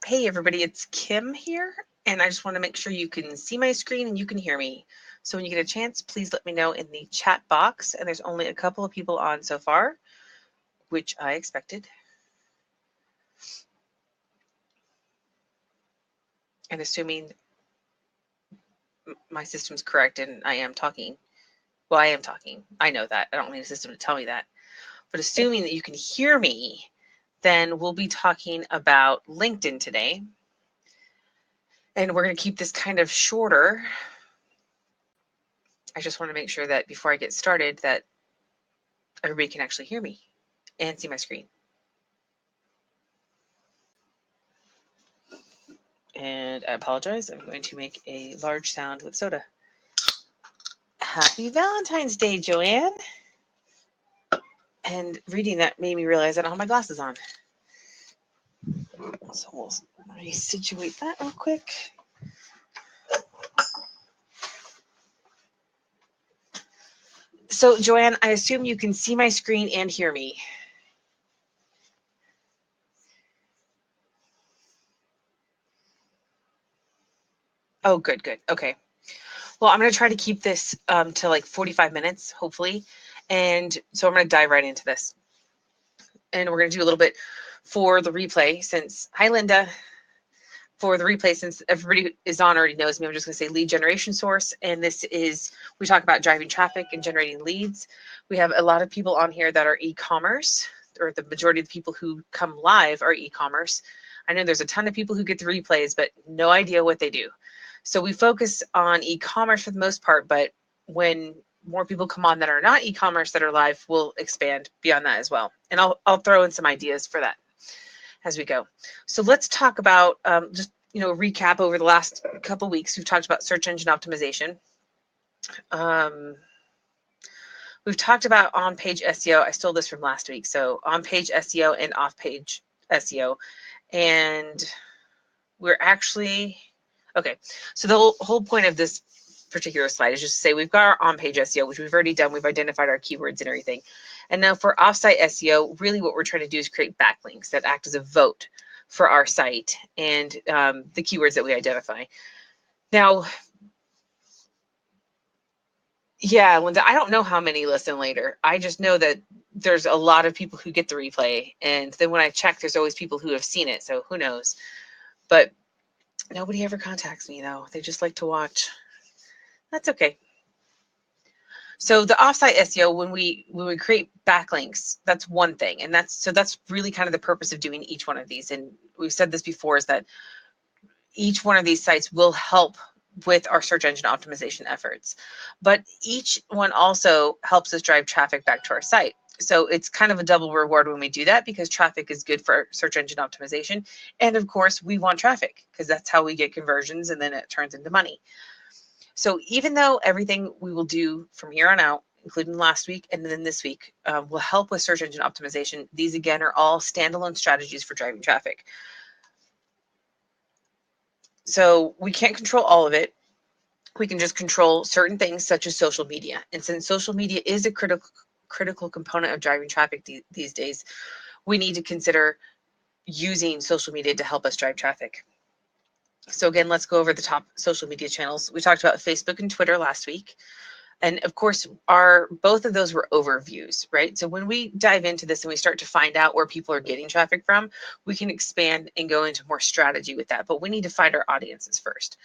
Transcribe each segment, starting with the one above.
Hey everybody, it's Kim here, and I just want to make sure you can see my screen and you can hear me. So when you get a chance, please let me know in the chat box, and there's only a couple of people on so far, which I expected. And assuming my system's correct and I am talking, well, I am talking. I know that. I don't need a system to tell me that. But assuming that you can hear me, then we'll be talking about LinkedIn today. And we're going to keep this kind of shorter. I just want to make sure that before I get started that everybody can actually hear me and see my screen. And I apologize, I'm going to make a large sound with soda. Happy Valentine's Day, Joanne. And reading that made me realize I don't have my glasses on. So we'll resituate that real quick. So Joanne, I assume you can see my screen and hear me. Oh, good. Okay. Well, I'm going to try to keep this to like 45 minutes, hopefully. And so I'm going to dive right into this. And we're going to do a little bit for the replay since, hi, Linda. For the replay, since everybody is on already knows me, I'm just going to say lead generation source. And this is, we talk about driving traffic and generating leads. We have a lot of people on here that are e-commerce, or the majority of the people who come live are e-commerce. I know there's a ton of people who get the replays, but no idea what they do. So we focus on e-commerce for the most part, but when more people come on that are not e-commerce that are live, we'll expand beyond that as well. And I'll throw in some ideas for that as we go. So let's talk about just, recap over the last couple of weeks. We've talked about search engine optimization. We've talked about on-page SEO. I stole this from last week. So on-page SEO and off-page SEO. And we're actually, okay. So the whole point of this particular slide is just to say we've got our on-page SEO, which we've already done. We've identified our keywords and everything. And now for off-site SEO, really what we're trying to do is create backlinks that act as a vote for our site and the keywords that we identify. Now, yeah, Linda, I don't know how many listen later. I just know that there's a lot of people who get the replay. And then when I check, there's always people who have seen it. So who knows? But nobody ever contacts me, though. They just like to watch. That's okay. So the offsite SEO, when we create backlinks, that's one thing. And that's really kind of the purpose of doing each one of these. And we've said this before, is that each one of these sites will help with our search engine optimization efforts. But each one also helps us drive traffic back to our site. So it's kind of a double reward when we do that, because traffic is good for search engine optimization. And of course, we want traffic because that's how we get conversions, and then it turns into money. So even though everything we will do from here on out, including last week and then this week, will help with search engine optimization, these again are all standalone strategies for driving traffic. So we can't control all of it. We can just control certain things such as social media. And since social media is a critical component of driving traffic these days, we need to consider using social media to help us drive traffic. So again, let's go over the top social media channels. We talked about Facebook and Twitter last week. And of course, both of those were overviews, right? So when we dive into this and we start to find out where people are getting traffic from, we can expand and go into more strategy with that. But we need to find our audiences first.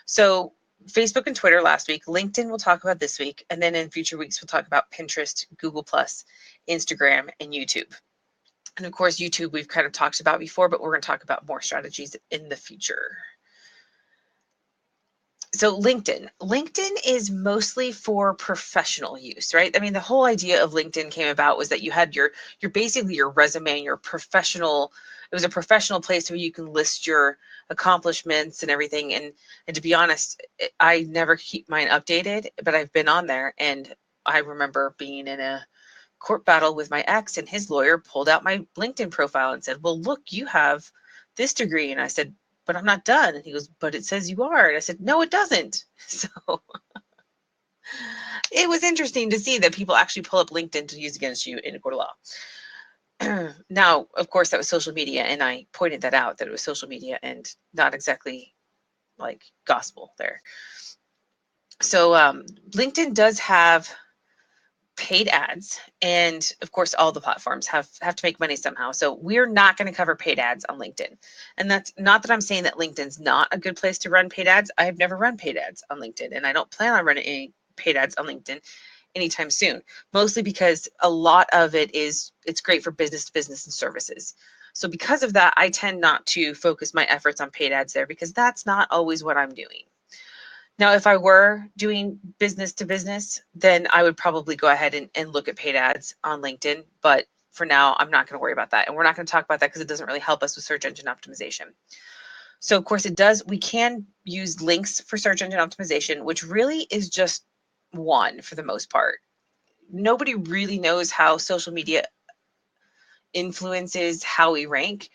So Facebook and Twitter last week, LinkedIn we'll talk about this week. And then in future weeks, we'll talk about Pinterest, Google+, Instagram, and YouTube. And of course, YouTube we've kind of talked about before, but we're going to talk about more strategies in the future. So LinkedIn is mostly for professional use, right? I mean, the whole idea of LinkedIn came about was that you had your basically your resume, your professional, it was a professional place where you can list your accomplishments and everything. And to be honest, I never keep mine updated, but I've been on there. And I remember being in a court battle with my ex, and his lawyer pulled out my LinkedIn profile and said, well, look, you have this degree. And I said, but I'm not done. And he goes, but it says you are. And I said, no, it doesn't. So it was interesting to see that people actually pull up LinkedIn to use against you in a court of law. Now, of course, that was social media, and I pointed that out, that it was social media and not exactly like gospel there. So LinkedIn does have paid ads, and of course all the platforms have to make money somehow. So we're not going to cover paid ads on LinkedIn. And that's not that I'm saying that LinkedIn's not a good place to run paid ads. I have never run paid ads on LinkedIn, and I don't plan on running any paid ads on LinkedIn anytime soon, mostly because a lot of it's great for business to business and services. So because of that, I tend not to focus my efforts on paid ads there, because that's not always what I'm doing. Now, if I were doing business to business, then I would probably go ahead and look at paid ads on LinkedIn. But for now, I'm not going to worry about that. And we're not going to talk about that because it doesn't really help us with search engine optimization. So of course we can use links for search engine optimization, which really is just one for the most part. Nobody really knows how social media influences how we rank.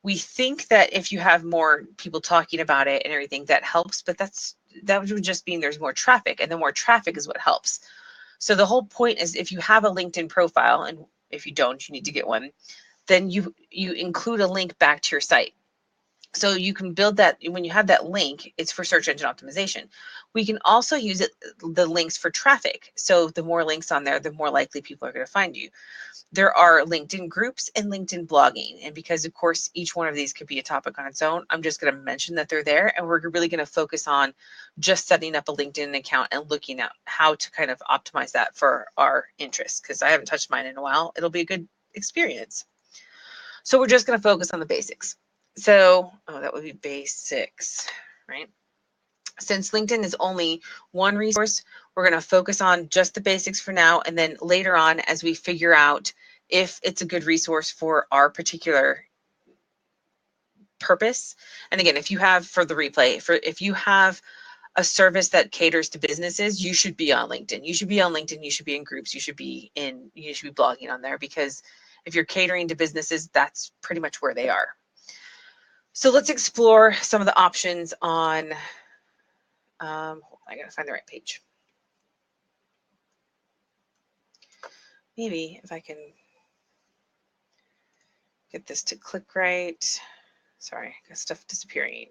We think that if you have more people talking about it and everything, that helps, but that would just mean there's more traffic, and the more traffic is what helps. So the whole point is, if you have a LinkedIn profile, and if you don't, you need to get one, then you include a link back to your site. So you can build that. When you have that link, it's for search engine optimization. We can also use the links for traffic. So the more links on there, the more likely people are going to find you. There are LinkedIn groups and LinkedIn blogging. And because, of course, each one of these could be a topic on its own, I'm just going to mention that they're there. And we're really going to focus on just setting up a LinkedIn account and looking at how to kind of optimize that for our interests, because I haven't touched mine in a while. It'll be a good experience. So we're just going to focus on the basics. So, that would be basics, right? Since LinkedIn is only one resource, we're going to focus on just the basics for now. And then later on, as we figure out if it's a good resource for our particular purpose. And again, if you have, for the replay, if you have a service that caters to businesses, you should be on LinkedIn. You should be on LinkedIn. You should be in groups. You should be blogging on there, because if you're catering to businesses, that's pretty much where they are. So let's explore some of the options on, I gotta find the right page. Maybe if I can get this to click right. Sorry, got stuff disappearing.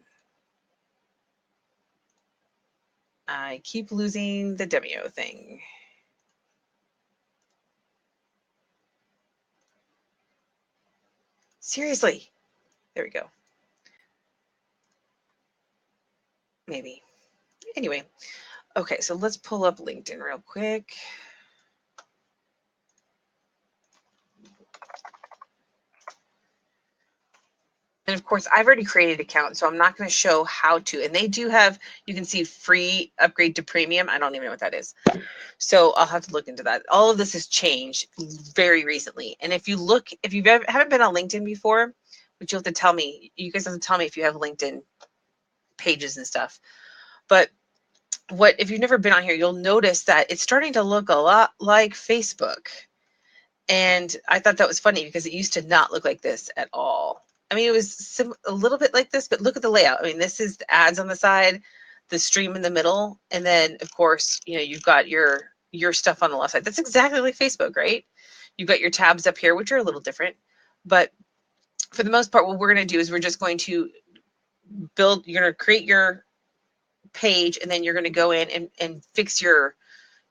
I keep losing the demo thing. Seriously. There we go. Maybe. Anyway, okay, so let's pull up LinkedIn real quick. And of course, I've already created an account, so I'm not going to show how to. And they do have, you can see free upgrade to premium. I don't even know what that is. So I'll have to look into that. All of this has changed very recently. And if you haven't been on LinkedIn before, which you have to tell me, you guys have to tell me if you have LinkedIn pages and stuff. But if you've never been on here, you'll notice that it's starting to look a lot like Facebook. And I thought that was funny, because it used to not look like this at all. I mean, it was a little bit like this, but look at the layout. I mean, this is the ads on the side, the stream in the middle, and then of course, you've got your stuff on the left side. That's exactly like Facebook, right? You've got your tabs up here, which are a little different, but for the most part, what we're going to do is we're just going to you're going to create your page, and then you're going to go in and fix your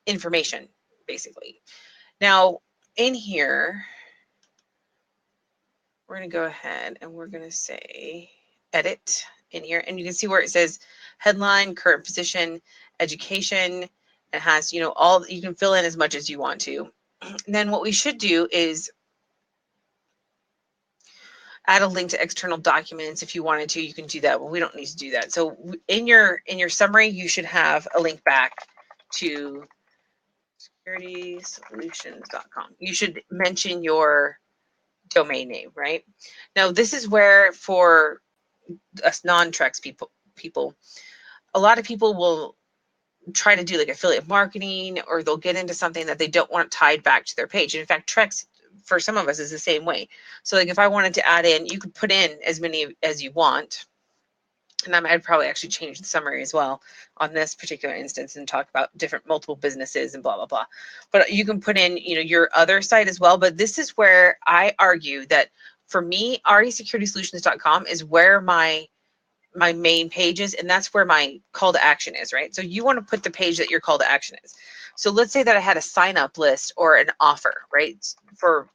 information, basically. Now, in here, we're going to go ahead and we're going to say edit in here, and you can see where it says headline, current position, education. It has, all, you can fill in as much as you want to. And then what we should do is add a link to external documents. If you wanted to, you can do that, but we don't need to do that. So in your summary, you should have a link back to securitysolutions.com. You should mention your domain name, right? Now, this is where, for us non-Trex people, a lot of people will try to do like affiliate marketing, or they'll get into something that they don't want tied back to their page. And in fact, Trex, for some of us, is the same way. So like if I wanted to add in, you could put in as many as you want. And I'd probably actually change the summary as well on this particular instance and talk about different multiple businesses and blah, blah, blah. But you can put in, your other site as well. But this is where I argue that for me, resecurity-solutions.com is where my main page is, and that's where my call to action is, right? So you want to put the page that your call to action is. So let's say that I had a sign up list or an offer, right? For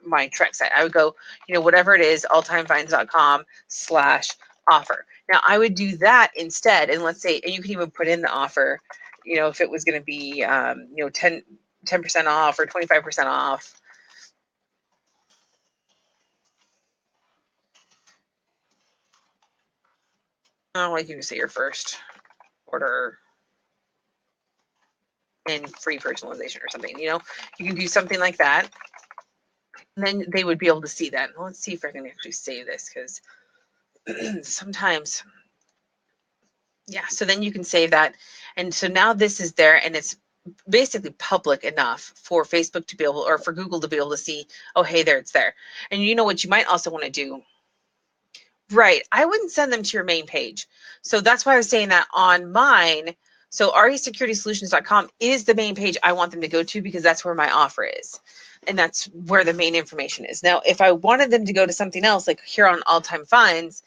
my Trek site, I would go, whatever it is, alltimefines.com/offer. Now I would do that instead. And let's say, and you can even put in the offer, if it was going to be, 10% off or 25% off. Oh, like you can say your first order and free personalization or something, you can do something like that. And then they would be able to see that. Well, let's see if I can actually save this, because sometimes, yeah, so then you can save that. And so now this is there, and it's basically public enough for Facebook to be able, or for Google to be able to see, oh, hey, there, it's there. And you know what you might also want to do? Right. I wouldn't send them to your main page. So that's why I was saying that on mine. So resecurity-solutions.com is the main page I want them to go to, because that's where my offer is. And that's where the main information is. Now, if I wanted them to go to something else, like here on All Time Finds,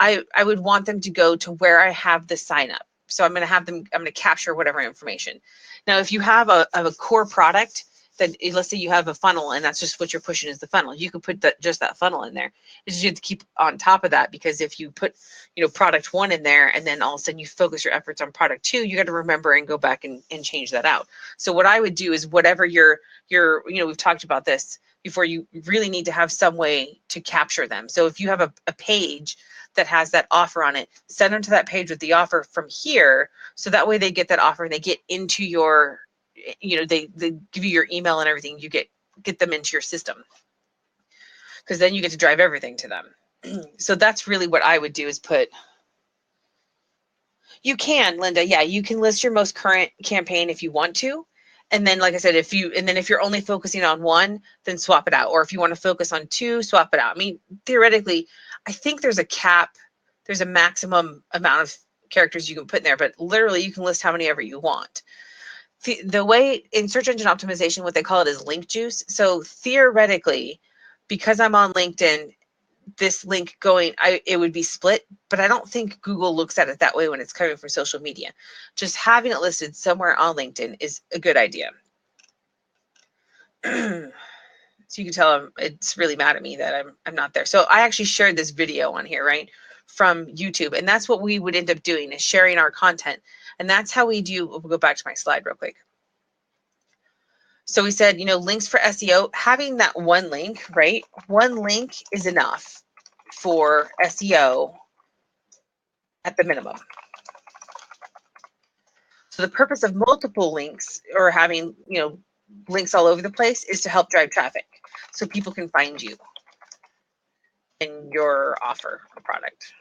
I would want them to go to where I have the sign up. So I'm going to capture whatever information. Now, if you have a core product, that let's say you have a funnel and that's just what you're pushing is the funnel, you could put just that funnel in there. It's just you have to keep on top of that, because if you put, product 1 in there and then all of a sudden you focus your efforts on product 2, you got to remember and go back and change that out. So what I would do is whatever your, we've talked about this before, you really need to have some way to capture them. So if you have a page that has that offer on it, send them to that page with the offer from here. So that way they get that offer and they get into your, they give you your email and everything, you get them into your system, because then you get to drive everything to them. So that's really what I would do, is put, you can, Linda, yeah, you can list your most current campaign if you want to. And then, like I said, if you're only focusing on one, then swap it out. Or if you want to focus on 2, swap it out. I mean, theoretically, I think there's a cap, there's a maximum amount of characters you can put in there, but literally you can list how many ever you want. The way in search engine optimization, what they call it is link juice. So theoretically, because I'm on LinkedIn, this link going, it would be split, but I don't think Google looks at it that way when it's coming from social media. Just having it listed somewhere on LinkedIn is a good idea. So you can tell it's really mad at me that I'm not there. So I actually shared this video on here, right, from YouTube, and that's what we would end up doing, is sharing our content. And that's how we do, we'll go back to my slide real quick. So we said, links for SEO, having that one link, right? One link is enough for SEO at the minimum. So the purpose of multiple links, or having, links all over the place, is to help drive traffic so people can find you and your offer or product.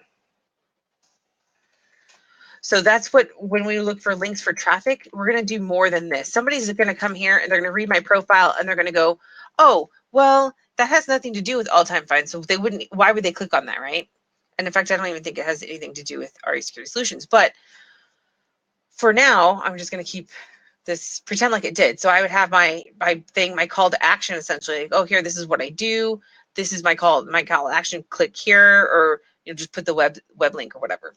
So that's what, when we look for links for traffic, we're going to do more than this. Somebody's going to come here and they're going to read my profile and they're going to go, oh, well, that has nothing to do with All Time Finds. So they wouldn't, why would they click on that, right? And in fact, I don't even think it has anything to do with RE Security Solutions. But for now, I'm just going to keep this, pretend like it did. So I would have my thing, my call to action, essentially. Like, oh, here, this is what I do. This is my call to action. Click here, or just put the web link or whatever.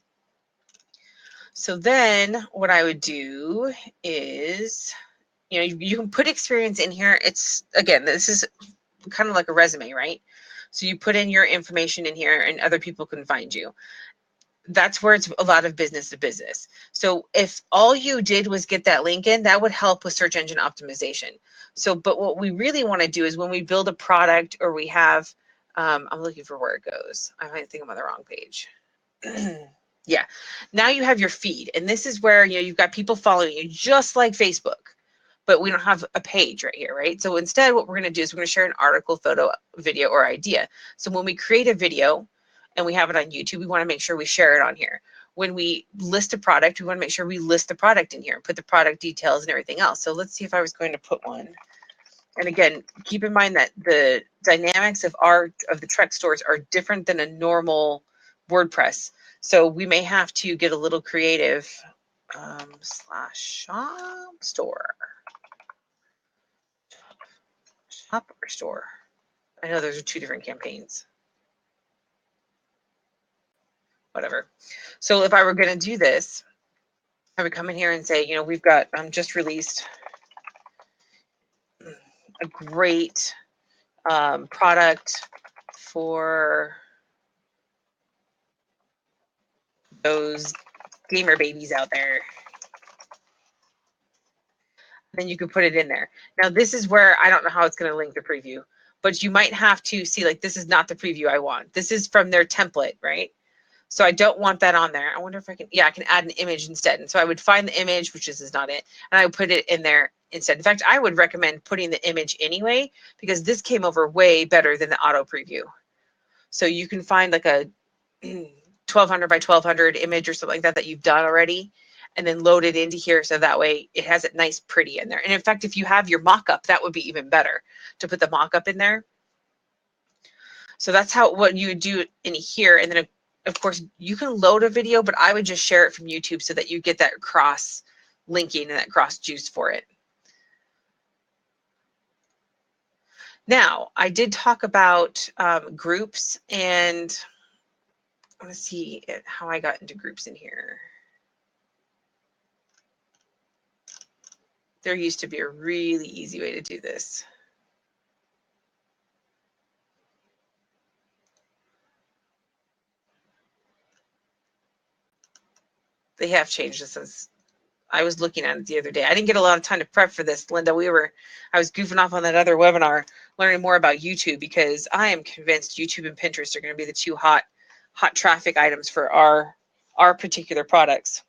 So then what I would do is, you can put experience in here. It's, again, this is kind of like a resume, right? So you put in your information in here and other people can find you. That's where it's a lot of business to business. So if all you did was get that link in, that would help with search engine optimization. So, but what we really want to do is when we build a product, or we have, I'm looking for where it goes. I might think I'm on the wrong page. Yeah, now you have your feed, and this is where, you've got people following you just like Facebook, but we don't have a page right here, right? So instead, what we're going to do is we're going to share an article, photo, video, or idea. So when we create a video and we have it on YouTube, we want to make sure we share it on here. When we list a product, we want to make sure we list the product in here and put the product details and everything else. So let's see if I was going to put one. And again, keep in mind that the dynamics of the Trek stores are different than a normal WordPress. So we may have to get a little creative. /shop store. Shop or store. I know those are two different campaigns. Whatever. So if I were going to do this, I would come in here and say, you know, we've got just released a great product for those gamer babies out there. Then you could put it in there. Now, this is where I don't know how it's going to link the preview, but you might have to see, like, this is not the preview I want. This is from their template, right? So I don't want that on there. I wonder if I can, yeah, I can add an image instead. And so I would find the image, which is not it, and I would put it in there instead. In fact, I would recommend putting the image anyway, because this came over way better than the auto preview. So you can find like a 1200 by 1200 image or something like that that you've done already, and then load it into here so that way it has it nice pretty in there. And in fact, if you have your mock-up, that would be even better to put the mock-up in there. So that's how what you would do in here. And then of course you can load a video, but I would just share it from YouTube so that you get that cross linking and that cross juice for it. Now, I did talk about groups, and I want to see how I got into groups in here. There used to be a really easy way to do this. They have changed this since I was looking at it the other day. I didn't get a lot of time to prep for this, Linda. I was goofing off on that other webinar, learning more about YouTube, because I am convinced YouTube and Pinterest are going to be the two hot traffic items for our particular products.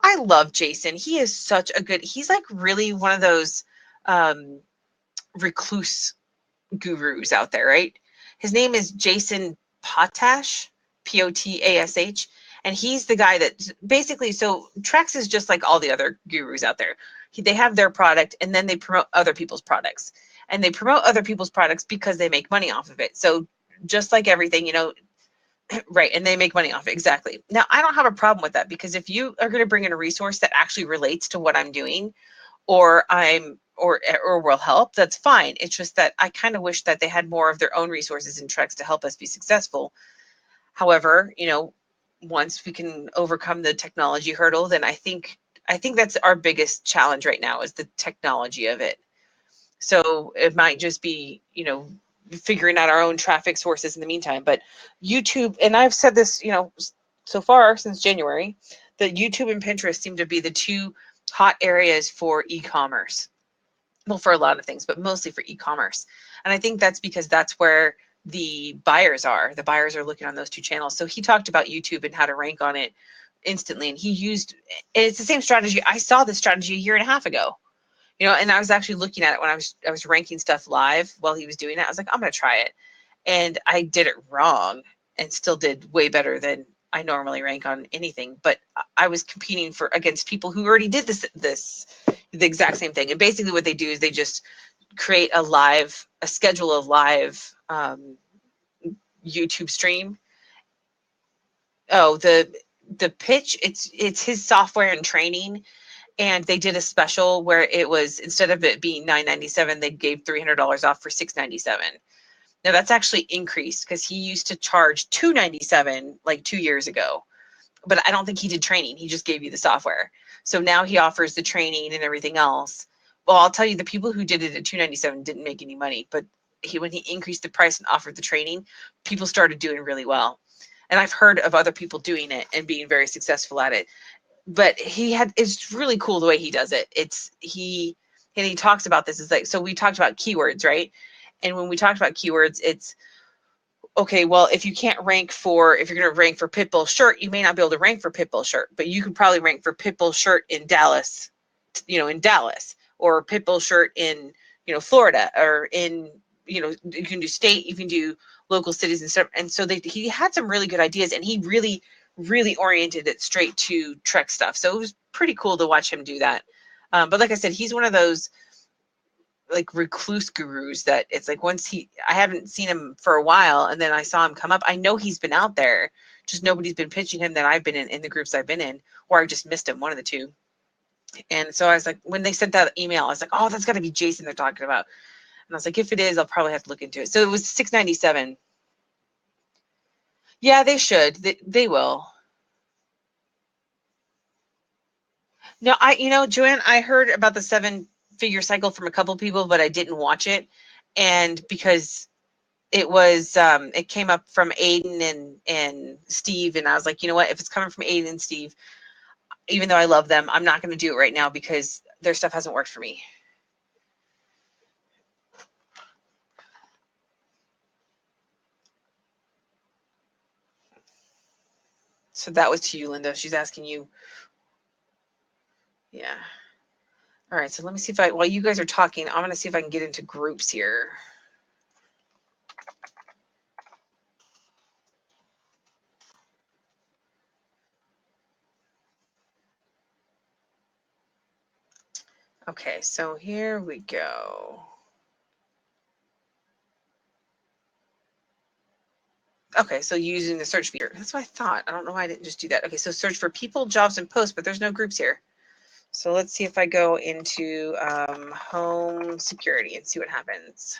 I love Jason. He is such a good, he's like really one of those recluse gurus out there, right? His name is Jason Potash, Potash, and he's the guy that basically, so Trex is just like all the other gurus out there. They have their product, and then they promote other people's products, and they promote other people's products because they make money off of it. So just like everything, you know, right, and they make money off it, exactly. Now, I don't have a problem with that, because if you are going to bring in a resource that actually relates to what I'm doing, or will help, that's fine. It's just that I kind of wish that they had more of their own resources and Trex to help us be successful. However, you know, once we can overcome the technology hurdle, then I think that's our biggest challenge right now, is the technology of it. So it might just be, you know, figuring out our own traffic sources in the meantime. But YouTube, and I've said this, you know, so far since January, that YouTube and Pinterest seem to be the two hot areas for e-commerce. Well, for a lot of things, but mostly for e-commerce. And I think that's because that's where the buyers are. The buyers are looking on those two channels. So he talked about YouTube and how to rank on it instantly. And it's the same strategy. I saw this strategy a year and a half ago, you know, and I was actually looking at it when I was ranking stuff live while he was doing it. I was like, I'm going to try it. And I did it wrong and still did way better than I normally rank on anything. But I was competing against people who already did the exact same thing. And basically what they do is they just create a schedule of live YouTube stream. Oh, the pitch, it's his software and training. And they did a special where it was, instead of it being $9.97, they gave $300 off for $6.97. Now that's actually increased, because he used to charge $2.97 like 2 years ago. But I don't think he did training. He just gave you the software. So now he offers the training and everything else. Well, I'll tell you, the people who did it at $2.97 didn't make any money. But when he increased the price and offered the training, people started doing really well. And I've heard of other people doing it and being very successful at it. But it's really cool the way he does it. He talks about this. It's like, so we talked about keywords, right? And when we talked about keywords, it's, okay, well, if you're going to rank for Pitbull shirt, you may not be able to rank for Pitbull shirt, but you could probably rank for Pitbull shirt in Dallas, or Pitbull shirt in, Florida, or in, you can do state, you can do local cities and stuff. And so he had some really good ideas, and he really, really oriented it straight to Trek stuff. So it was pretty cool to watch him do that. But like I said, he's one of those like recluse gurus that it's like, I haven't seen him for a while, and then I saw him come up. I know he's been out there Just nobody's been pitching him that I've been in the groups I've been in, or I just missed him, one of the two. And so I was like, when they sent that email, I was like, oh, that's got to be Jason they're talking about. And I was like, if it is, I'll probably have to look into it. So it was $697. Yeah, they should. They will. No, Joanne, I heard about the 7-figure cycle from a couple people, but I didn't watch it. And because it was, it came up from Aiden and Steve. And I was like, you know what, if it's coming from Aiden and Steve, even though I love them, I'm not going to do it right now because their stuff hasn't worked for me. So that was to you, Linda. She's asking you. Yeah. All right. So let me see if while you guys are talking, I'm going to see if I can get into groups here. Okay. So here we go. Okay, so using the search feature. That's what I thought. I don't know why I didn't just do that. Okay, so search for people, jobs, and posts, but there's no groups here. So let's see if I go into home security and see what happens.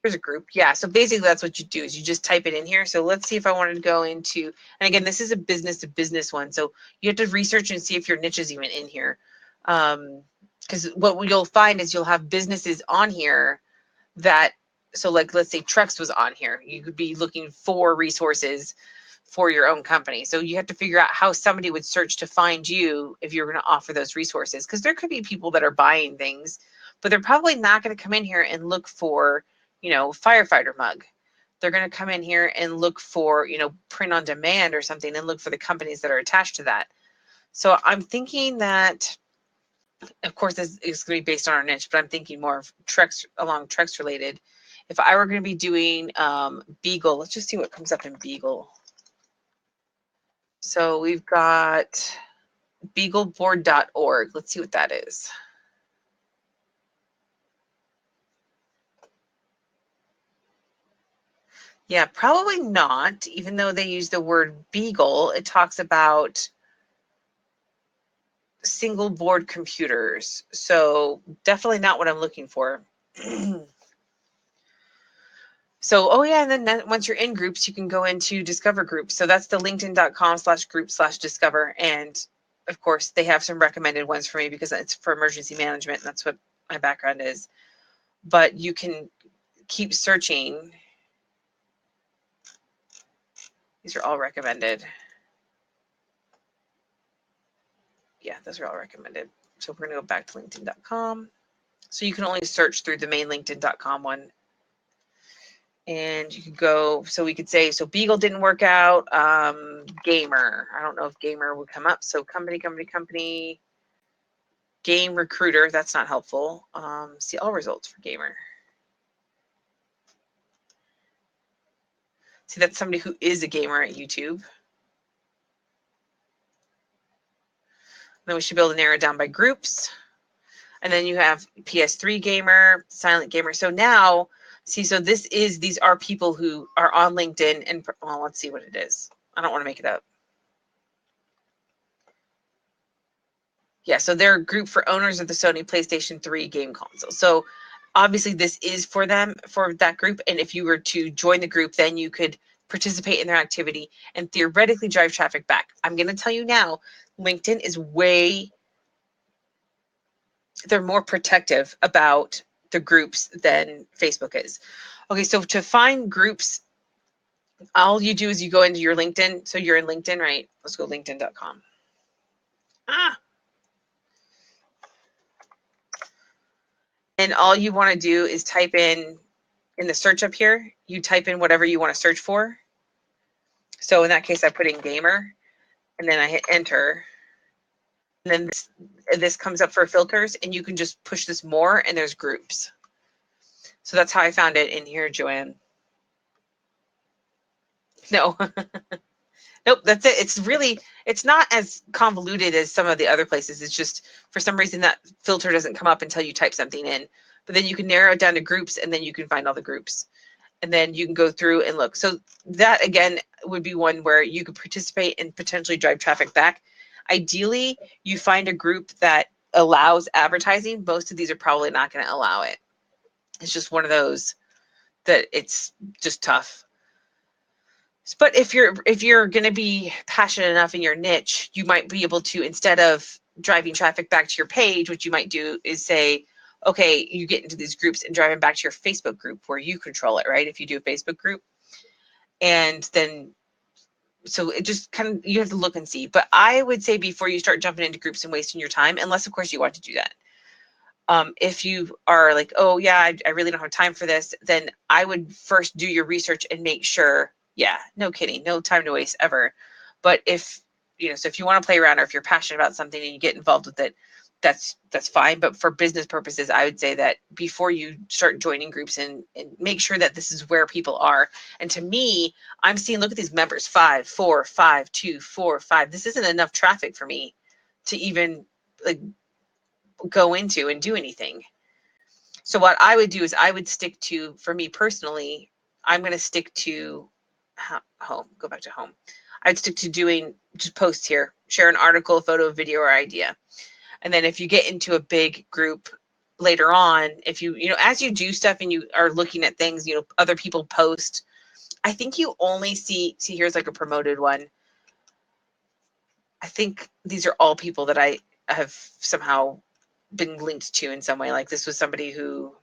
Here's a group. Yeah, so basically that's what you do is you just type it in here. So let's see if I wanted to go into, and again, this is a business to business one. So you have to research and see if your niche is even in here. Because what you'll find is you'll have businesses on here that, so like, let's say Trex was on here. You could be looking for resources for your own company. So you have to figure out how somebody would search to find you if you're going to offer those resources. Because there could be people that are buying things, but they're probably not going to come in here and look for, firefighter mug. They're going to come in here and look for, print on demand or something and look for the companies that are attached to that. So I'm thinking that, of course, this is going to be based on our niche, but I'm thinking more of Trex related. If I were going to be doing Beagle, let's just see what comes up in Beagle. So we've got beagleboard.org. Let's see what that is. Yeah, probably not. Even though they use the word Beagle, it talks about single board computers. So definitely not what I'm looking for. So, oh yeah, and then once you're in groups, you can go into discover groups. So that's the linkedin.com/group/discover. And of course, they have some recommended ones for me because it's for emergency management. And that's what my background is. But you can keep searching. These are all recommended. Yeah, those are all recommended. So we're going to go back to linkedin.com. So you can only search through the main linkedin.com one. And you could go, so we could say, so Beagle didn't work out, Gamer. I don't know if Gamer would come up. So company, Game Recruiter, that's not helpful. See all results for Gamer. See, that's somebody who is a gamer at YouTube. Then we should be able to narrow it down by groups. And then you have PS3 gamer, silent gamer. So now, see, so these are people who are on LinkedIn and, well, let's see what it is. I don't want to make it up. Yeah, so they're a group for owners of the Sony PlayStation 3 game console. So obviously this is for them, for that group. And if you were to join the group, then you could participate in their activity and theoretically drive traffic back. I'm going to tell you now, LinkedIn is they're more protective about the groups than Facebook is. Okay, so to find groups, all you do is you go into your LinkedIn. So you're in LinkedIn, right? Let's go linkedin.com. And all you want to do is type in the search up here, you type in whatever you want to search for. So in that case, I put in gamer and then I hit enter. And then this comes up for filters and you can just push this more and there's groups. So that's how I found it in here, Joanne. No. Nope, that's it. It's not as convoluted as some of the other places. It's just for some reason that filter doesn't come up until you type something in. But then you can narrow it down to groups and then you can find all the groups. and then you can go through and look. So that again would be one where you could participate and potentially drive traffic back. Ideally, you find a group that allows advertising. Most of these are probably not going to allow it. It's just one of those that it's just tough. But if you're going to be passionate enough in your niche, you might be able to, instead of driving traffic back to your page, what you might do is say, okay, you get into these groups and driving back to your Facebook group where you control it, right? If you do a Facebook group, and then so it just kind of, you have to look and see. But I would say before you start jumping into groups and wasting your time, unless of course you want to do that. If you are like, oh yeah, I really don't have time for this, then I would first do your research and make sure, yeah, no kidding, no time to waste ever. But if, so if you want to play around, or if you're passionate about something and you get involved with it, that's fine. But for business purposes, I would say that before you start joining groups and make sure that this is where people are. And to me, I'm seeing, look at these members, 5, 4, 5, 2, 4, 5. This isn't enough traffic for me to even like go into and do anything. So what I would do is I would stick to, for me personally, I'm going to stick to home, go back to home. I'd stick to doing just posts here, share an article, photo, video, or idea. And then if you get into a big group later on, if you as you do stuff and you are looking at things, other people post, I think you only see here's like a promoted one. I think these are all people that I have somehow been linked to in some way. Like this was somebody who,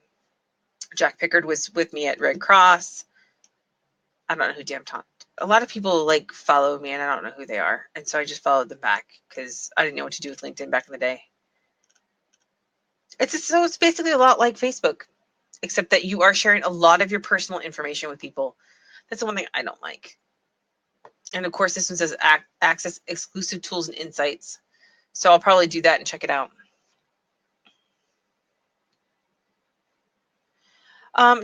Jack Pickard was with me at Red Cross. I don't know who Dan talked. A lot of people like follow me and I don't know who they are. And so I just followed them back because I didn't know what to do with LinkedIn back in the day. It's basically a lot like Facebook, except that you are sharing a lot of your personal information with people. That's the one thing I don't like. And of course, this one says access exclusive tools and insights. So I'll probably do that and check it out.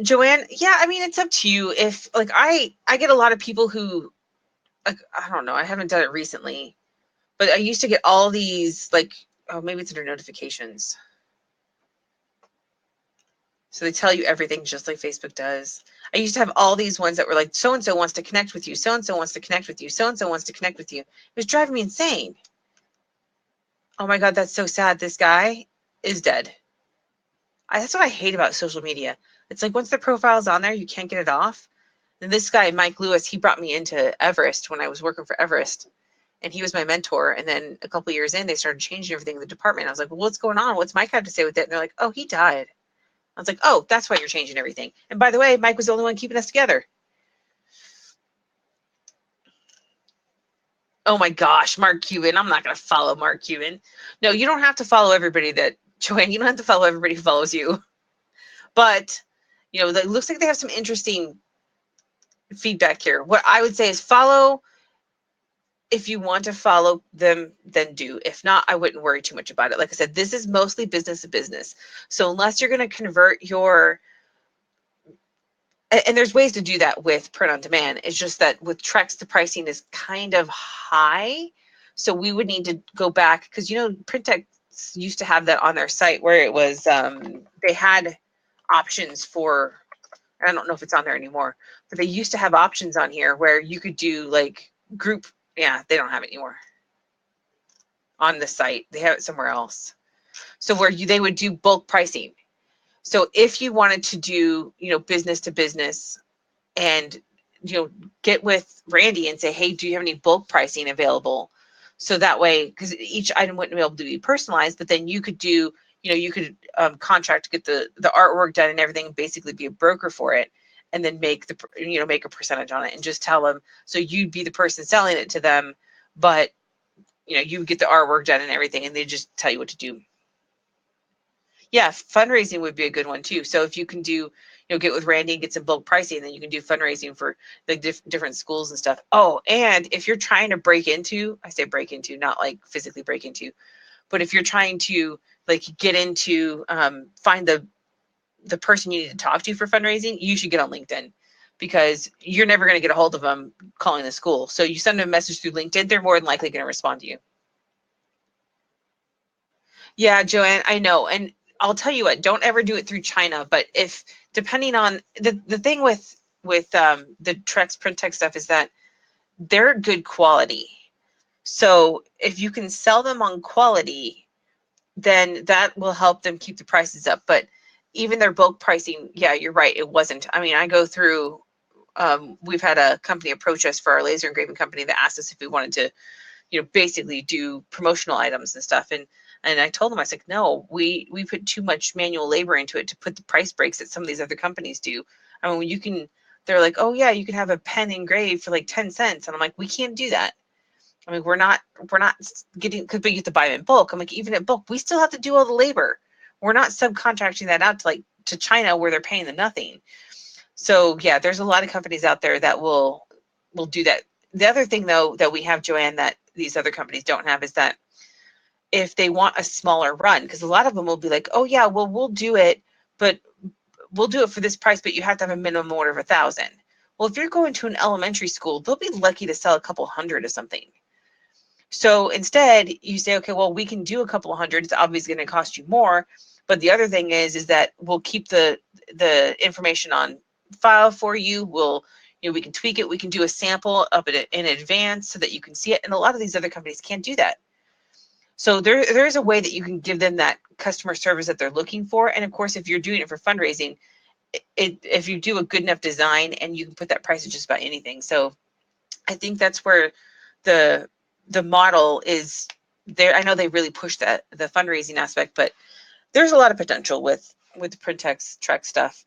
Joanne, yeah, I mean, it's up to you. If like I get a lot of people who, like, I don't know, I haven't done it recently, but I used to get all these like, oh, maybe it's under notifications. So they tell you everything just like Facebook does. I used to have all these ones that were like, so-and-so wants to connect with you. So-and-so wants to connect with you. So-and-so wants to connect with you. It was driving me insane. Oh my God, that's so sad. This guy is dead. That's what I hate about social media. It's like once the profile's on there, you can't get it off. And this guy, Mike Lewis, he brought me into Everest when I was working for Everest. And he was my mentor. And then a couple of years in, they started changing everything in the department. I was like, well, what's going on? What's Mike have to say with it? And they're like, oh, he died. I was like, oh, that's why you're changing everything. And by the way, Mike was the only one keeping us together. Oh my gosh, Mark Cuban. I'm not going to follow Mark Cuban. No, you don't have to follow everybody that, Joanne, you don't have to follow everybody who follows you. But, it looks like they have some interesting feedback here. What I would say is follow. If you want to follow them, then do. If not, I wouldn't worry too much about it. Like I said, this is mostly business to business. So unless you're going to convert your, and there's ways to do that with print on demand. It's just that with Trex, the pricing is kind of high. So we would need to go back because, Printex used to have that on their site where it was, they had options for, I don't know if it's on there anymore, but they used to have options on here where you could do like group. Yeah, they don't have it anymore on the site. They have it somewhere else. So where they would do bulk pricing. So if you wanted to do, business to business and, get with Randy and say, hey, do you have any bulk pricing available? So that way, because each item wouldn't be able to be personalized, but then you could do, you could contract to get the artwork done and everything, basically be a broker for it, and then make make a percentage on it and just tell them. So you'd be the person selling it to them, but you get the artwork done and everything, and they just tell you what to do. Yeah, fundraising would be a good one too. So if you can do, get with Randy and get some bulk pricing, then you can do fundraising for the different schools and stuff. Oh, and if you're trying to break into, I say break into, not like physically break into, but if you're trying to like get into, find the person you need to talk to for fundraising, you should get on LinkedIn because you're never going to get a hold of them calling the school. So you send them a message through LinkedIn, they're more than likely going to respond to you. Yeah, Joanne, I know. And I'll tell you what, don't ever do it through China. But if, depending on the thing with the Trex print tech stuff is that they're good quality. So if you can sell them on quality, then that will help them keep the prices up. But even their bulk pricing, yeah, you're right, it wasn't. I mean, I go through, we've had a company approach us for our laser engraving company that asked us if we wanted to, basically do promotional items and stuff. And I told them, I was like, no, we put too much manual labor into it to put the price breaks that some of these other companies do. I mean, you can, they're like, oh yeah, you can have a pen engraved for like 10 cents. And I'm like, we can't do that. I mean, we're not getting, because we get to buy them in bulk. I'm like, even at bulk, we still have to do all the labor. We're not subcontracting that out to China where they're paying them nothing. So yeah, there's a lot of companies out there that will do that. The other thing though that we have, Joanne, that these other companies don't have is that if they want a smaller run, because a lot of them will be like, oh yeah, well, we'll do it, but we'll do it for this price, but you have to have a minimum order of 1,000. Well, if you're going to an elementary school, they'll be lucky to sell a couple hundred of something. So instead, you say, okay, well, we can do a couple of hundred. It's obviously going to cost you more. But the other thing is that we'll keep the information on file for you. We can tweak it. We can do a sample of it in advance so that you can see it. And a lot of these other companies can't do that. So there is a way that you can give them that customer service that they're looking for. And of course, if you're doing it for fundraising, if you do a good enough design, and you can put that price at just about anything. So I think that's where the model is there. I know they really push the fundraising aspect, but there's a lot of potential with the Printex Trek stuff.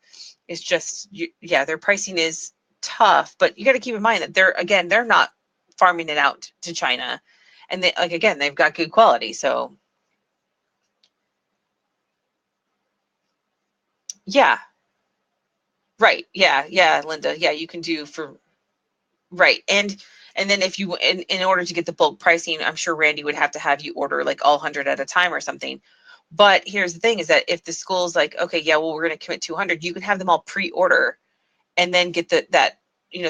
It's just, yeah, their pricing is tough, but you got to keep in mind that they're not farming it out to China, and they've got good quality. So yeah, right, yeah, Linda, yeah, you can do for right. And then if you in order to get the bulk pricing, I'm sure Randy would have to have you order like all 100 at a time or something. But here's the thing is that if the school's like, okay, yeah, well, we're going to commit 200, you can have them all pre-order and then get that,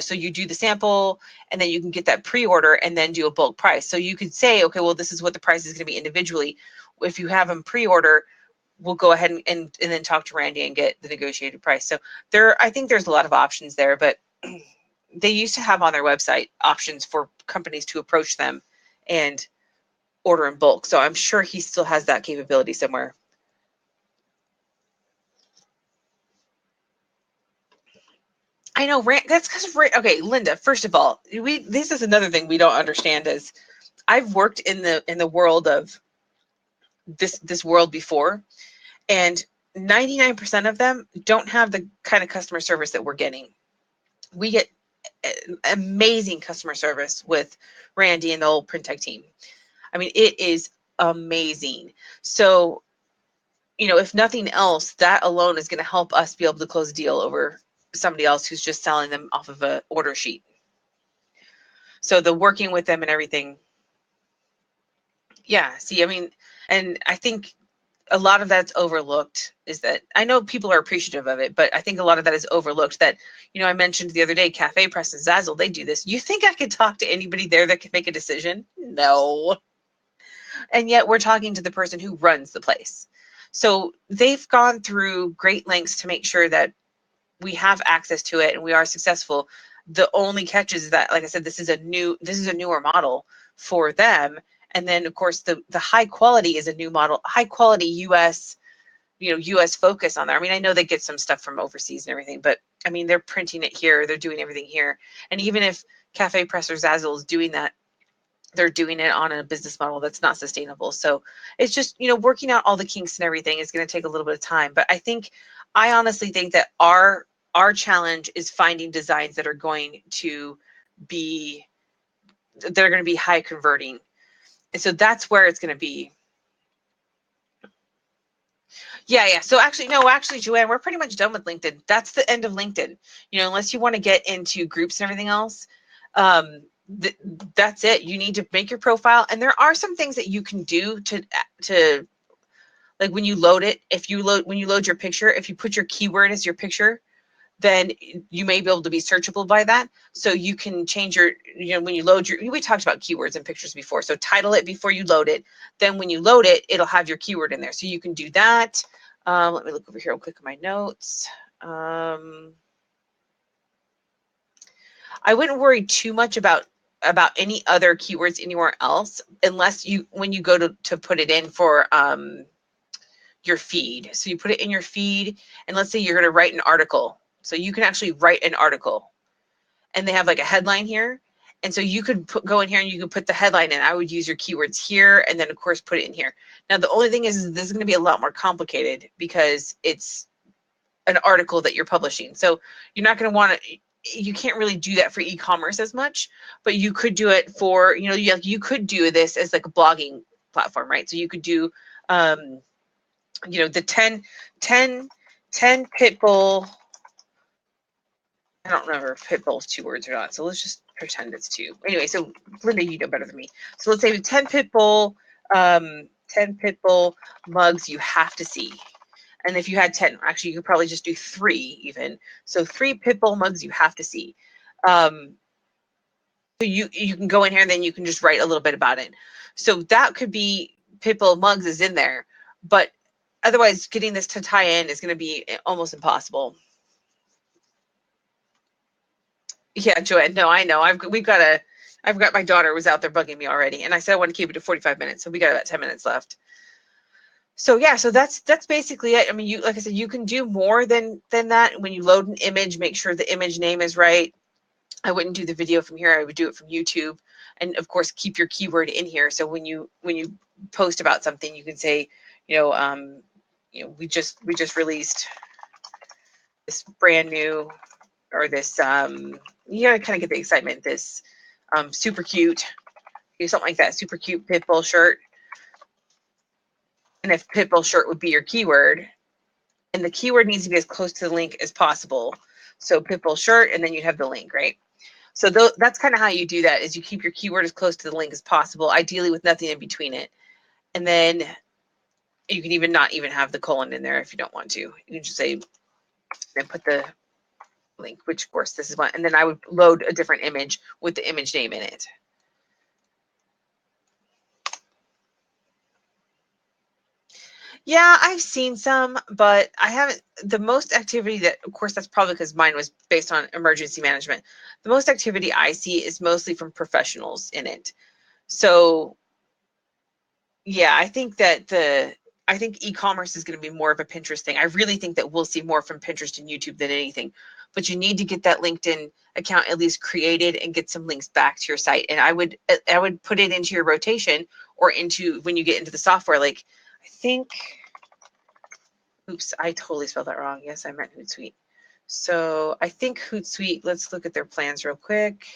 so you do the sample and then you can get that pre-order and then do a bulk price. So you could say, okay, well, this is what the price is going to be individually. If you have them pre-order, we'll go ahead and then talk to Randy and get the negotiated price. So I think there's a lot of options there, but they used to have on their website options for companies to approach them and order in bulk. So I'm sure he still has that capability somewhere. I know, that's because, okay, Linda, first of all, this is another thing we don't understand is I've worked in the world of this world before, and 99% of them don't have the kind of customer service that we're getting. We get amazing customer service with Randy and the whole Printech team. I mean, it is amazing. So, if nothing else, that alone is going to help us be able to close a deal over somebody else who's just selling them off of a order sheet. So the working with them and everything. Yeah. See, I mean, and I think a lot of that's overlooked is that I know people are appreciative of it, but I think a lot of that is overlooked that, I mentioned the other day, Cafe Press and Zazzle, they do this. You think I could talk to anybody there that could make a decision? No. And yet we're talking to the person who runs the place. So they've gone through great lengths to make sure that we have access to it and we are successful. The only catch is that, like I said, this is a newer model for them. And then of course the high quality is a new model, high quality US, US focus on there. I mean, I know they get some stuff from overseas and everything, but I mean, they're printing it here, they're doing everything here. And even if Cafe Press or Zazzle is doing that, they're doing it on a business model that's not sustainable. So it's just, working out all the kinks and everything is going to take a little bit of time. But I honestly think that our challenge is finding designs that are going to be high converting. And so that's where it's going to be. Yeah. So actually, Joanne, we're pretty much done with LinkedIn. That's the end of LinkedIn. Unless you want to get into groups and everything else, that's it. You need to make your profile, and there are some things that you can do to like when you load it. When you load your picture, if you put your keyword as your picture, then you may be able to be searchable by that. So you can change your, when you load we talked about keywords and pictures before. So title it before you load it. Then when you load it, it'll have your keyword in there. So you can do that. Let me look over here real quick at my notes. I wouldn't worry too much about any other keywords anywhere else, unless when you go to put it in for your feed. So you put it in your feed, and let's say you're going to write an article. So you can actually write an article, and they have like a headline here. And so you could go in here and you could put the headline in. I would use your keywords here, and then of course put it in here. Now the only thing is this is going to be a lot more complicated because it's an article that you're publishing. So you're not going to want to, you can't really do that for e-commerce as much, but you could do it for, you could do this as like a blogging platform, right? So you could do, the 10 Pitbull. I don't remember if Pitbull is 2 words or not. So let's just pretend it's 2. Anyway, so Linda, you know better than me. So let's say 10 Pitbull mugs you have to see. And if you had 10, actually, you could probably just do 3 even. So 3 Pitbull mugs you have to see. So you can go in here and then you can just write a little bit about it. So that could be Pitbull mugs is in there, but otherwise getting this to tie in is going to be almost impossible. Yeah, Joanne, no, I know. I've got my daughter was out there bugging me already, and I said I want to keep it to 45 minutes, so we got about 10 minutes left. So yeah, so that's basically it. I mean, like I said, you can do more than that. When you load an image, make sure the image name is right. I wouldn't do the video from here. I would do it from YouTube, and of course, keep your keyword in here. So when you post about something, you can say, we just released this brand new, or this you gotta kind of get the excitement. This super cute, something like that. Super cute Pitbull shirt. And if Pitbull shirt would be your keyword, and the keyword needs to be as close to the link as possible. So Pitbull shirt, and then you have the link, right? So that's kind of how you do that, is you keep your keyword as close to the link as possible, ideally with nothing in between it. And then you can even not even have the colon in there if you don't want to. You can just say, and put the link, which of course this is one. And then I would load a different image with the image name in it. Yeah, I've seen some, but I haven't. The most activity that, of course, that's probably because mine was based on emergency management. The most activity I see is mostly from professionals in it. So, yeah, I think that I think e-commerce is going to be more of a Pinterest thing. I really think that we'll see more from Pinterest and YouTube than anything. But you need to get that LinkedIn account at least created and get some links back to your site. And I would put it into your rotation, or into when you get into the software. Like, I think, oops, I totally spelled that wrong. Yes, I meant Hootsuite. So I think Hootsuite, let's look at their plans real quick.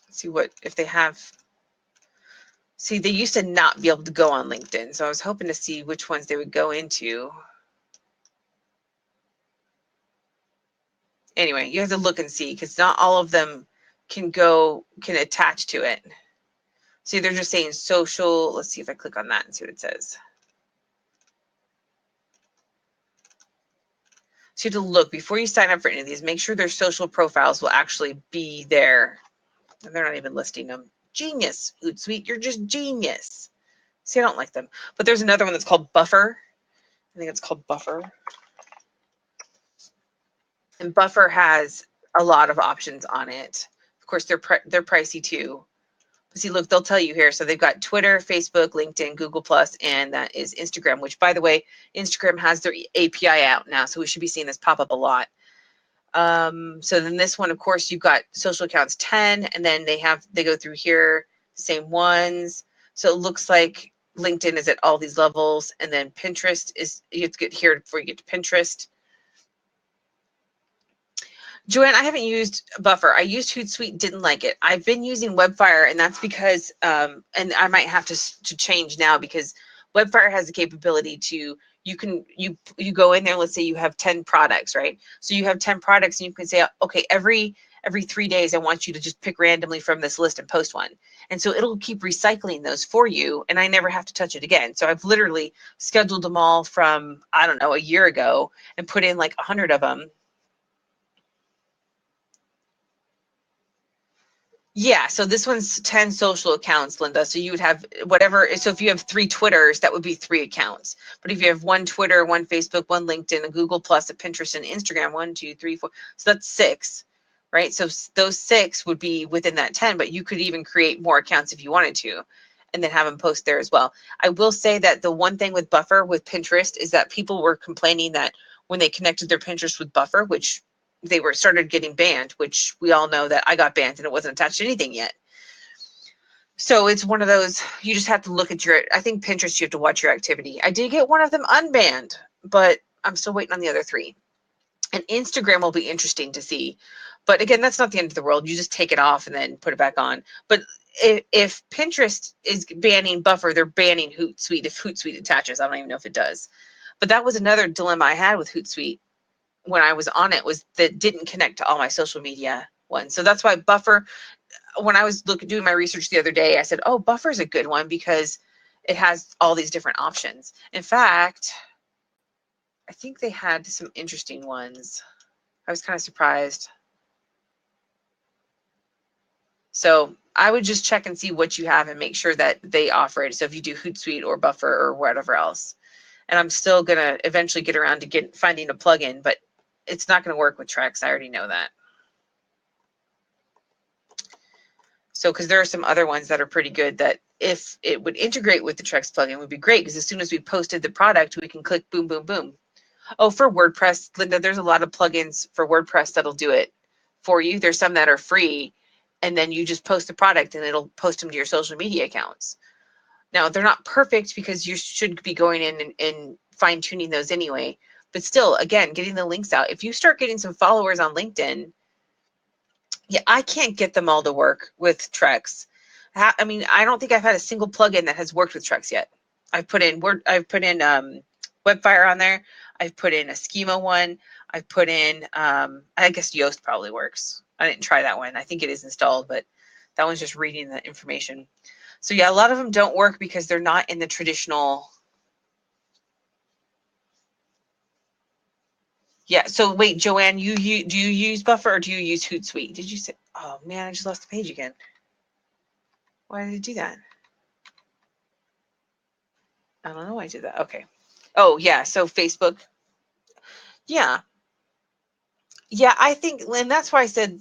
See if they have. See, they used to not be able to go on LinkedIn. So I was hoping to see which ones they would go into. Anyway, you have to look and see, because not all of them can attach to it. See, they're just saying social. Let's see if I click on that and see what it says. So you have to look before you sign up for any of these. Make sure their social profiles will actually be there. And they're not even listing them. Genius, Hootsuite, you're just genius. See, I don't like them. But there's another one that's called Buffer. I think it's called Buffer. And Buffer has a lot of options on it. Of course, they're pricey too. See, look, they'll tell you here. So they've got Twitter, Facebook, LinkedIn, Google+, and that is Instagram, which, by the way, Instagram has their API out now, so we should be seeing this pop up a lot. So then this one, of course, you've got social accounts 10, and then they go through here, same ones. So it looks like LinkedIn is at all these levels, and then Pinterest is, you have to get here before you get to Pinterest. Joanne, I haven't used Buffer. I used Hootsuite, didn't like it. I've been using Webfire, and that's because, and I might have to change now, because Webfire has the capability to, you go in there, let's say you have 10 products, right? So you have 10 products, and you can say, okay, every 3 days, I want you to just pick randomly from this list and post one. And so it'll keep recycling those for you, and I never have to touch it again. So I've literally scheduled them all from, I don't know, a year ago, and put in like 100 of them. Yeah, so this one's 10 social accounts, Linda. So you would have whatever. So if you have 3 Twitters, that would be 3 accounts. But if you have 1 Twitter, 1 Facebook, 1 LinkedIn, a Google Plus, a Pinterest, and Instagram, 1, 2, 3, 4. So that's 6, right? So those 6 would be within that 10, but you could even create more accounts if you wanted to, and then have them post there as well. I will say that the one thing with Buffer with Pinterest is that people were complaining that when they connected their Pinterest with Buffer, which they were started getting banned, which we all know that I got banned and it wasn't attached to anything yet. So it's one of those, you just have to look at your, I think Pinterest, you have to watch your activity. I did get one of them unbanned, but I'm still waiting on the other 3. And Instagram will be interesting to see. But again, that's not the end of the world. You just take it off and then put it back on. But if Pinterest is banning Buffer, they're banning Hootsuite if Hootsuite attaches. I don't even know if it does. But that was another dilemma I had with Hootsuite when I was on it, was that didn't connect to all my social media ones. So that's why Buffer, when I was doing my research the other day, I said, oh, Buffer's a good one because it has all these different options. In fact, I think they had some interesting ones. I was kind of surprised. So I would just check and see what you have and make sure that they offer it. So if you do Hootsuite or Buffer or whatever else. And I'm still going to eventually get around to finding a plugin, but it's not going to work with Trex. I already know that. So, because there are some other ones that are pretty good that if it would integrate with the Trex plugin would be great, because as soon as we posted the product, we can click boom, boom, boom. Oh, for WordPress, Linda, there's a lot of plugins for WordPress that'll do it for you. There's some that are free, and then you just post the product and it'll post them to your social media accounts. Now, they're not perfect because you should be going in and fine tuning those anyway. But still, again, getting the links out. If you start getting some followers on LinkedIn, yeah, I can't get them all to work with Trex. I mean, I don't think I've had a single plugin that has worked with Trex yet. I've put in Webfire on there. I've put in a schema one. I've put in, I guess Yoast probably works. I didn't try that one. I think it is installed, but that one's just reading the information. So yeah, a lot of them don't work because they're not in the traditional. Yeah. So wait, Joanne, do you use Buffer or do you use Hootsuite? Did you say? Oh man, I just lost the page again. Why did it do that? I don't know why I did that. Okay. Oh yeah. So Facebook. Yeah. Yeah. I think, and that's why I said,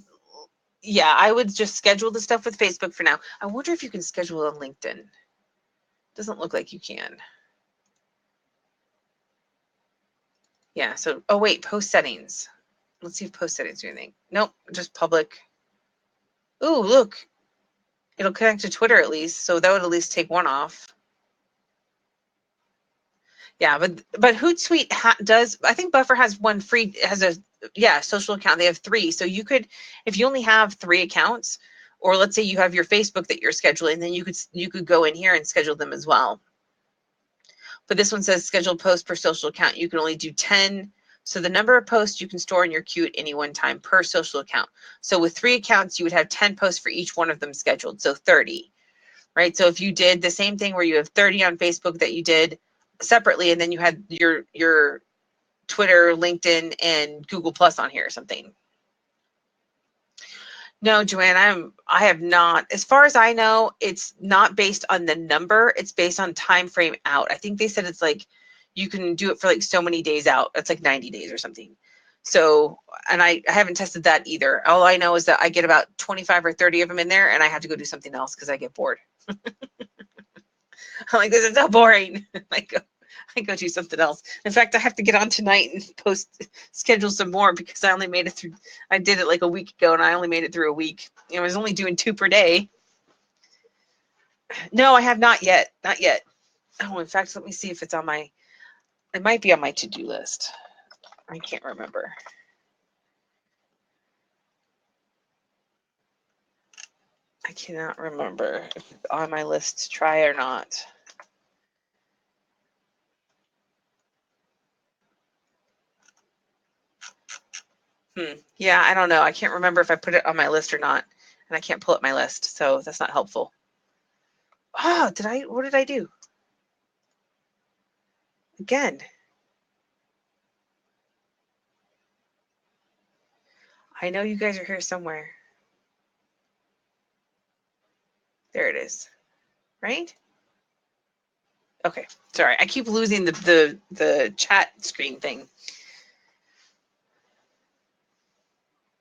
yeah, I would just schedule the stuff with Facebook for now. I wonder if you can schedule on LinkedIn. Doesn't look like you can. Yeah. So, oh wait, post settings. Let's see if post settings do anything. Nope, just public. Ooh, look, it'll connect to Twitter at least. So that would at least take one off. Yeah, but Hootsuite does. I think Buffer has one free. Has a social account. They have 3, so you could, if you only have 3 accounts, or let's say you have your Facebook that you're scheduling, then you could go in here and schedule them as well. But this one says scheduled post per social account. You can only do 10. So the number of posts you can store in your queue at any one time per social account. So with 3 accounts, you would have 10 posts for each one of them scheduled. So 30, right? So if you did the same thing where you have 30 on Facebook that you did separately, and then you had your Twitter, LinkedIn, and Google Plus on here or something. No, Joanne, I have not. As far as I know, it's not based on the number. It's based on time frame out. I think they said it's like you can do it for like so many days out. It's like 90 days or something. So, and I haven't tested that either. All I know is that I get about 25 or 30 of them in there, and I have to go do something else because I get bored. I'm like, this is so boring. I go do something else. In fact, I have to get on tonight and schedule some more because I only made it through. I did it like a week ago and I only made it through a week. I was only doing 2 per day. No, I have not yet. Not yet. Oh, in fact, let me see if it's on my, it might be on my to-do list. I can't remember. I cannot remember if it's on my list to try or not. Yeah, I don't know. I can't remember if I put it on my list or not. And I can't pull up my list, so that's not helpful. Oh, what did I do? Again. I know you guys are here somewhere. There it is, right? Okay, sorry, I keep losing the chat screen thing.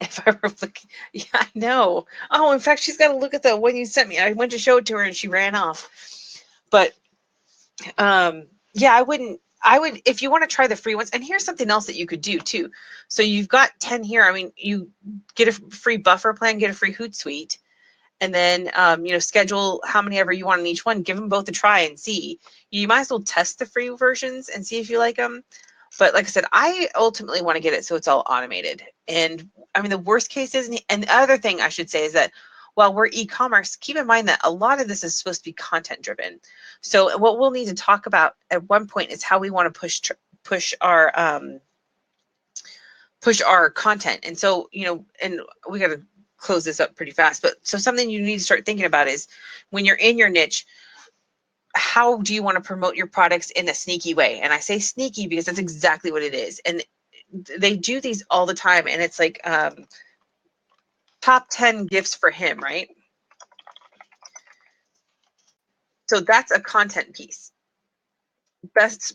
If I were looking, yeah, I know. Oh, in fact, she's got to look at the one you sent me. I went to show it to her and she ran off. But yeah, I would, if you want to try the free ones, and here's something else that you could do too. So you've got 10 here. I mean, you get a free buffer plan, get a free Hootsuite, and then, schedule how many ever you want in each one, give them both a try and see. You might as well test the free versions and see if you like them. But like I said, I ultimately want to get it so it's all automated. And I mean, the worst case is, and the other thing I should say is that while we're e-commerce, keep in mind that a lot of this is supposed to be content driven. So what we'll need to talk about at one point is how we want to push our content. And so, and we got to close this up pretty fast. But so something you need to start thinking about is when you're in your niche, how do you want to promote your products in a sneaky way? And I say sneaky because that's exactly what it is. And they do these all the time. And it's like top 10 gifts for him, right? So that's a content piece. Best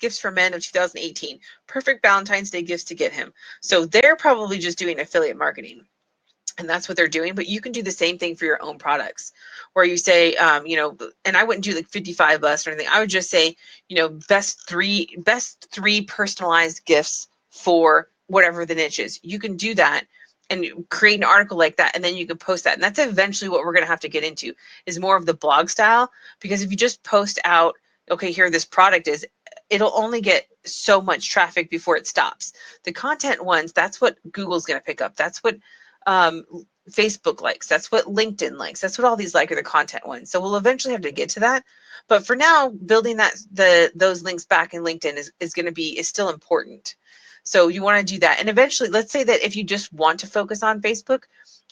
gifts for men of 2018. Perfect Valentine's Day gifts to get him. So they're probably just doing affiliate marketing. And that's what they're doing. But you can do the same thing for your own products where you say, and I wouldn't do like 55 best or anything. I would just say, best three personalized gifts for whatever the niche is. You can do that and create an article like that. And then you can post that. And that's eventually what we're going to have to get into is more of the blog style. Because if you just post out, okay, here this product is, it'll only get so much traffic before it stops. The content ones, that's what Google's going to pick up. That's what Facebook likes. That's what LinkedIn likes. That's what all these like are the content ones. So we'll eventually have to get to that. But for now, building those links back in LinkedIn is still important. So you want to do that. And eventually, let's say that if you just want to focus on Facebook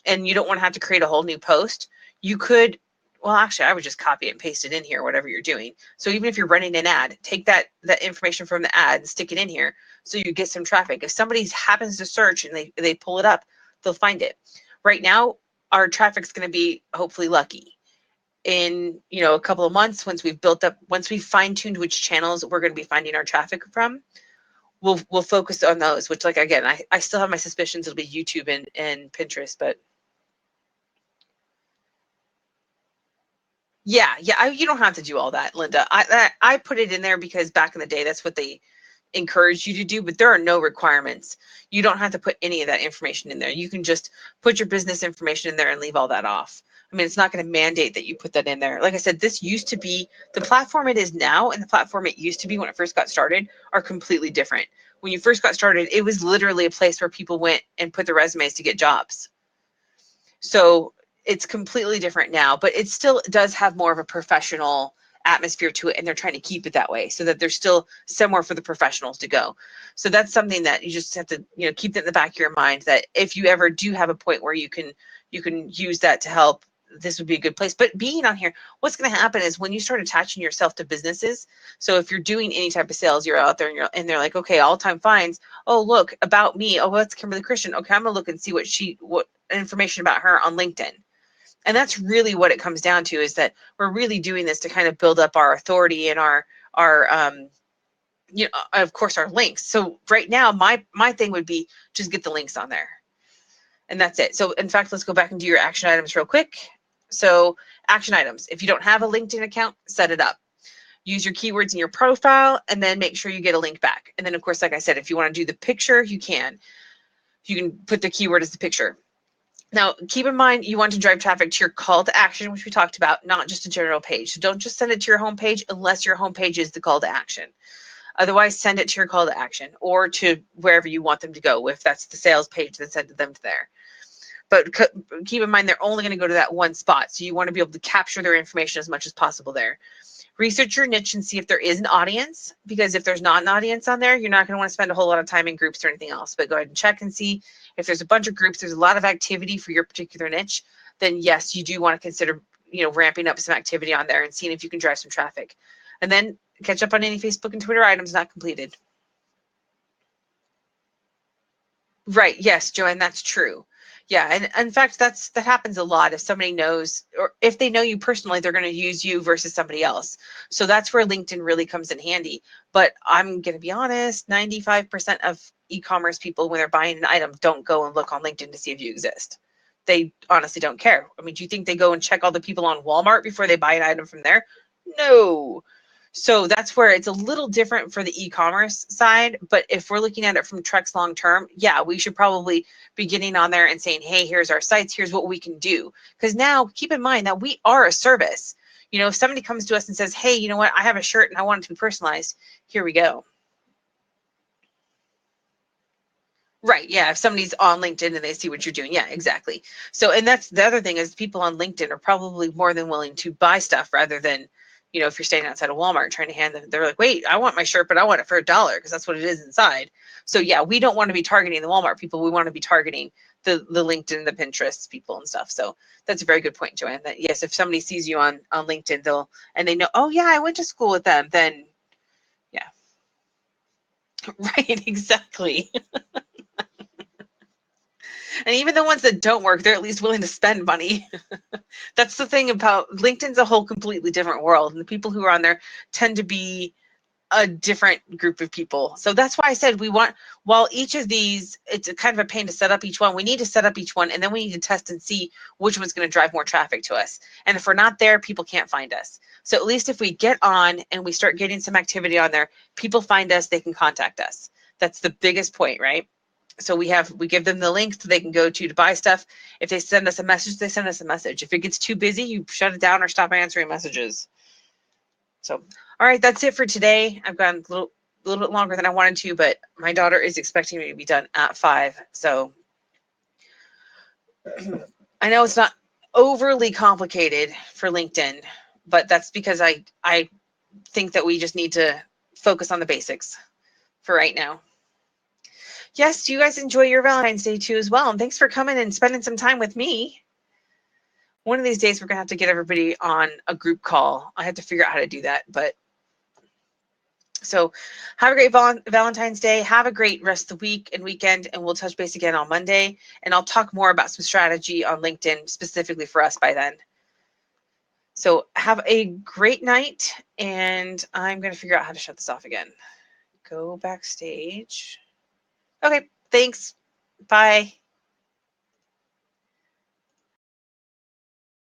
and you don't want to have to create a whole new post, you could, well, actually, I would just copy it and paste it in here, whatever you're doing. So even if you're running an ad, take that information from the ad and stick it in here so you get some traffic. If somebody happens to search and they pull it up, they'll find it. Right now, our traffic's going to be hopefully lucky. In a couple of months, once we've fine-tuned which channels we're going to be finding our traffic from, we'll focus on those. Which, like again, I still have my suspicions it'll be YouTube and Pinterest, but yeah, you don't have to do all that, Linda. I put it in there because back in the day, that's what they encourage you to do, but there are no requirements. You don't have to put any of that information in there. You can just put your business information in there and leave all that off. I mean, it's not going to mandate that you put that in there. Like I said, this used to be the platform it is now and the platform it used to be when it first got started are completely different. When you first got started, it was literally a place where people went and put their resumes to get jobs. So it's completely different now, but it still does have more of a professional atmosphere to it, and they're trying to keep it that way so that there's still somewhere for the professionals to go. So that's something that you just have to keep that in the back of your mind, that if you ever do have a point where you can use that to help, this would be a good place. But being on here, what's going to happen is when you start attaching yourself to businesses, so if you're doing any type of sales, you're out there and they're like, okay, all-time finds, oh look, about me, oh that's Kimberly Christian, okay, I'm gonna look and see what information about her on LinkedIn. And that's really what it comes down to, is that we're really doing this to kind of build up our authority and our of course our links. So right now my thing would be just get the links on there, and that's it. So in fact, let's go back and do your action items real quick. So action items, if you don't have a LinkedIn account, set it up. Use your keywords in your profile and then make sure you get a link back. And then of course, like I said, if you want to do the picture, you can put the keyword as the picture. Now, keep in mind, you want to drive traffic to your call to action, which we talked about, not just a general page. So don't just send it to your homepage unless your homepage is the call to action. Otherwise, send it to your call to action or to wherever you want them to go. If that's the sales page, then send them to there. But keep in mind, they're only going to go to that one spot. So you want to be able to capture their information as much as possible there. Research your niche and see if there is an audience, because if there's not an audience on there, you're not going to want to spend a whole lot of time in groups or anything else. But go ahead and check and see if there's a bunch of groups, there's a lot of activity for your particular niche, then yes, you do want to consider, ramping up some activity on there and seeing if you can drive some traffic. And then catch up on any Facebook and Twitter items not completed. Right. Yes, Joanne, that's true. Yeah, and in fact, that happens a lot. If somebody knows, or if they know you personally, they're going to use you versus somebody else. So that's where LinkedIn really comes in handy. But I'm going to be honest, 95% of e-commerce people, when they're buying an item, don't go and look on LinkedIn to see if you exist. They honestly don't care. I mean, do you think they go and check all the people on Walmart before they buy an item from there? No. So that's where it's a little different for the e-commerce side. But if we're looking at it from Trex long term, yeah, we should probably be getting on there and saying, hey, here's our sites, here's what we can do. Because now keep in mind that we are a service. You know, if somebody comes to us and says, hey, you know what, I have a shirt and I want it to be personalized, here we go. Right. Yeah. If somebody's on LinkedIn and they see what you're doing. Yeah, exactly. So, and that's the other thing is people on LinkedIn are probably more than willing to buy stuff rather than, you know, if you're standing outside of Walmart trying to hand them, they're like, wait, I want my shirt, but I want it for $1 because that's what it is inside. So yeah, we don't want to be targeting the Walmart people. We want to be targeting the LinkedIn, the Pinterest people and stuff. So that's a very good point, Joanne, that yes, if somebody sees you on LinkedIn, and they know, oh yeah, I went to school with them, then yeah. Right. Exactly. And even the ones that don't work, they're at least willing to spend money. That's the thing about LinkedIn's a whole completely different world. And the people who are on there tend to be a different group of people. So that's why I said while each of these, it's a kind of a pain to set up each one, we need to set up each one and then we need to test and see which one's going to drive more traffic to us. And if we're not there, people can't find us. So at least if we get on and we start getting some activity on there, people find us, they can contact us. That's the biggest point, right? So we give them the link so they can go to buy stuff. If they send us a message, they send us a message. If it gets too busy, you shut it down or stop answering messages. So, all right, that's it for today. I've gone a little bit longer than I wanted to, but my daughter is expecting me to be done at 5. So I know it's not overly complicated for LinkedIn, but that's because I think that we just need to focus on the basics for right now. Yes, you guys enjoy your Valentine's Day too as well. And thanks for coming and spending some time with me. One of these days, we're going to have to get everybody on a group call. I have to figure out how to do that. But so have a great Valentine's Day. Have a great rest of the week and weekend. And we'll touch base again on Monday. And I'll talk more about some strategy on LinkedIn specifically for us by then. So have a great night. And I'm going to figure out how to shut this off again. Go backstage. Okay, thanks. Bye.